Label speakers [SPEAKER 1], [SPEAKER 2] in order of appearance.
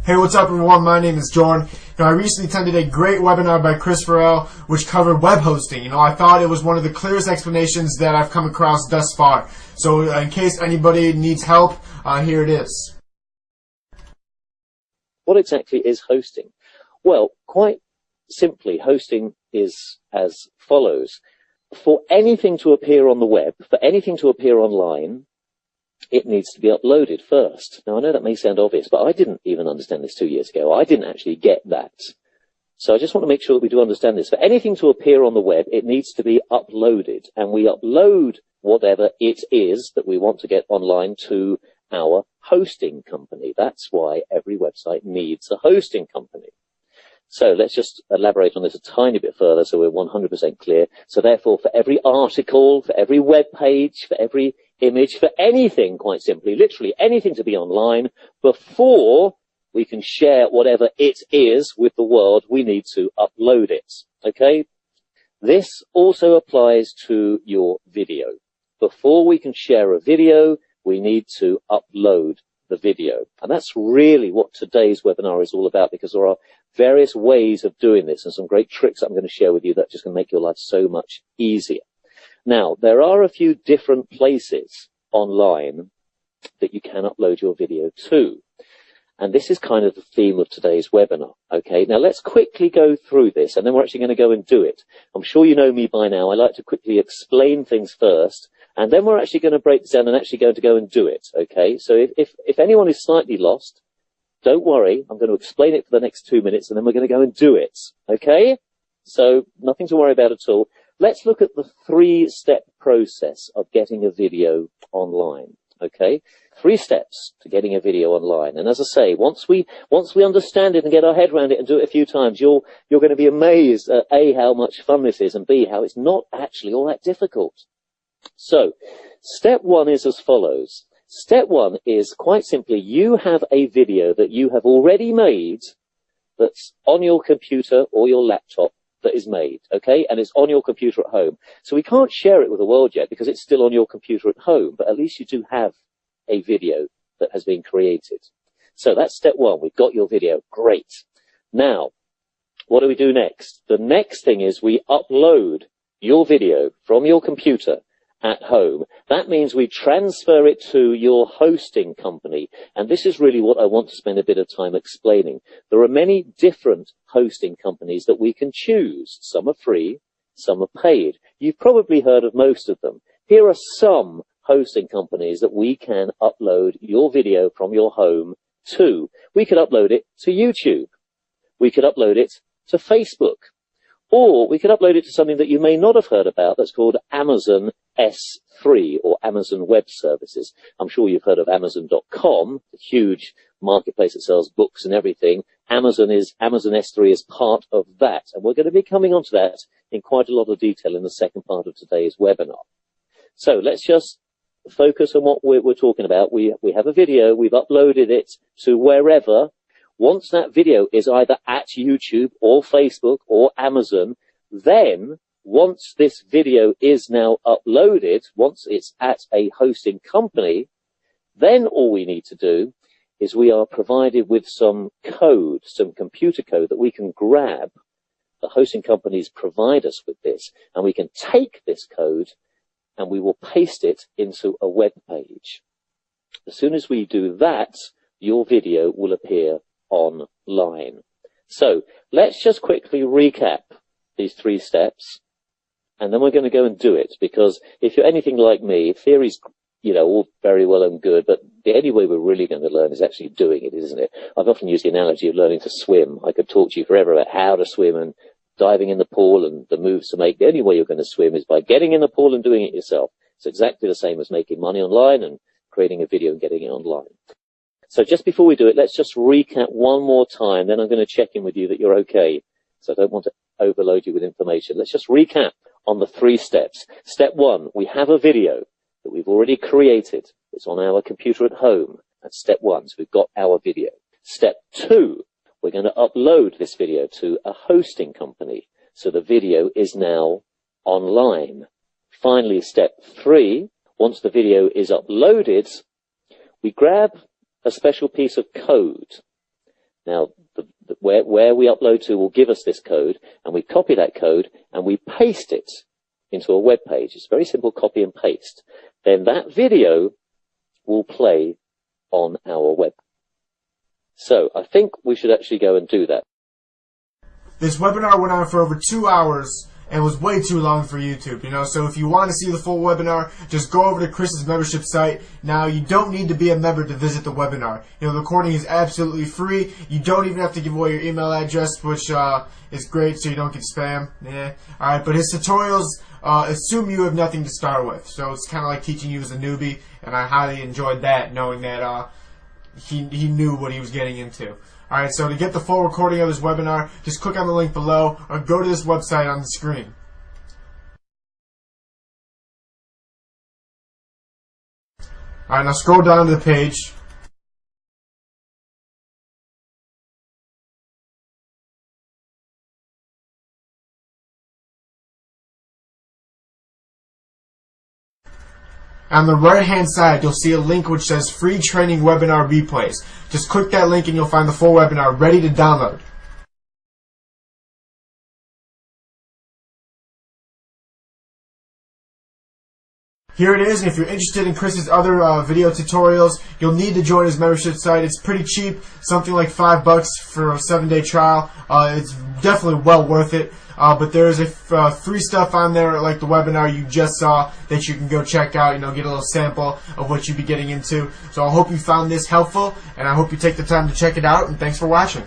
[SPEAKER 1] Hey, what's up everyone? My name is Jordan. I recently attended a great webinar by Farrell, which covered web hosting. I thought it was one of the clearest explanations that I've come across thus far. So in case anybody needs help, here it is.
[SPEAKER 2] What exactly is hosting? Well, quite simply, hosting is as follows. For anything to appear on the web, for anything to appear online, it needs to be uploaded first. Now, I know that may sound obvious, but I didn't even understand this 2 years ago. I didn't actually get that. So I just want to make sure that we do understand this. For anything to appear on the web, it needs to be uploaded. And we upload whatever it is that we want to get online to our hosting company. That's why every website needs a hosting company. So let's just elaborate on this a tiny bit further so we're 100% clear. So therefore, for every article, for every web page, for every image, for anything, quite simply, literally anything to be online, before we can share whatever it is with the world, we need to upload it. Okay? This also applies to your video. Before we can share a video, we need to upload the video. And that's really what today's webinar is all about, because there are various ways of doing this and some great tricks I'm going to share with you that just going to make your life so much easier. Now, there are a few different places online that you can upload your video to. And this is kind of the theme of today's webinar. Okay, now let's quickly go through this and then we're actually going to go and do it. I'm sure you know me by now. I like to quickly explain things first, and then we're actually going to break this down and actually going to go and do it. Okay, so if anyone is slightly lost, don't worry. I'm going to explain it for the next 2 minutes and then we're going to go and do it. Okay, so nothing to worry about at all. Let's look at the 3-step process of getting a video online. Okay, 3 steps to getting a video online. And as I say, once we understand it and get our head around it and do it a few times, you're going to be amazed at A, how much fun this is, and B, how it's not actually all that difficult. So, step 1 is as follows. Step 1 is quite simply, you have a video that you have already made that's on your computer or your laptop that is made, okay? And it's on your computer at home. So we can't share it with the world yet because it's still on your computer at home, but at least you do have a video that has been created. So that's step 1. We've got your video. Great. Now, what do we do next? The next thing is we upload your video from your computer at home. That means we transfer it to your hosting company. And this is really what I want to spend a bit of time explaining. There are many different hosting companies that we can choose. Some are free, some are paid. You've probably heard of most of them. Here are some hosting companies that we can upload your video from your home to. We could upload it to YouTube. We could upload it to Facebook. Or we could upload it to something that you may not have heard about that's called Amazon S3 or Amazon Web Services. I'm sure you've heard of Amazon.com, a huge marketplace that sells books and everything. Amazon S3 is part of that. And we're going to be coming onto that in quite a lot of detail in the second part of today's webinar. So let's just focus on what we're talking about. We have a video, we've uploaded it to wherever. Once that video is either at YouTube or Facebook or Amazon, then once this video is now uploaded, once it's at a hosting company, then all we need to do is we are provided with some code, some computer code that we can grab. The hosting companies provide us with this, and we can take this code and we will paste it into a web page. As soon as we do that, your video will appear online. So let's just quickly recap these 3 steps, and then we're going to go and do it, because if you're anything like me, theory's, all very well and good, but the only way we're really going to learn is actually doing it, isn't it? I've often used the analogy of learning to swim. I could talk to you forever about how to swim and diving in the pool and the moves to make. The only way you're going to swim is by getting in the pool and doing it yourself. It's exactly the same as making money online and creating a video and getting it online. So just before we do it, let's just recap one more time, then I'm going to check in with you that you're okay. So I don't want to overload you with information. Let's just recap on the 3 steps. Step 1, we have a video that we've already created. It's on our computer at home. That's step 1, so we've got our video. Step 2, we're going to upload this video to a hosting company. So the video is now online. Finally, step 3, once the video is uploaded, we grab a special piece of code. Now, where we upload to will give us this code, and we copy that code and we paste it into a web page. It's very simple, copy and paste. Then that video will play on our web. So I think we should actually go and do that.
[SPEAKER 1] This webinar went on for over 2 hours and was way too long for YouTube, so if you want to see the full webinar, just go over to Chris's membership site. Now, you don't need to be a member to visit the webinar. The recording is absolutely free. You don't even have to give away your email address, which is great so you don't get spam. Alright, but his tutorials assume you have nothing to start with, so it's kind of like teaching you as a newbie, and I highly enjoyed that, knowing that he knew what he was getting into. Alright, so to get the full recording of this webinar, just click on the link below or go to this website on the screen. Alright, now scroll down to the page. On the right hand side, you'll see a link which says free training webinar replays. Just click that link and you'll find the full webinar ready to download. Here it is, and if you're interested in Chris's other video tutorials, you'll need to join his membership site. It's pretty cheap, something like $5 for a 7-day trial. It's definitely well worth it. But there's free stuff on there, like the webinar you just saw, that you can go check out, get a little sample of what you'd be getting into. So I hope you found this helpful, and I hope you take the time to check it out, and thanks for watching.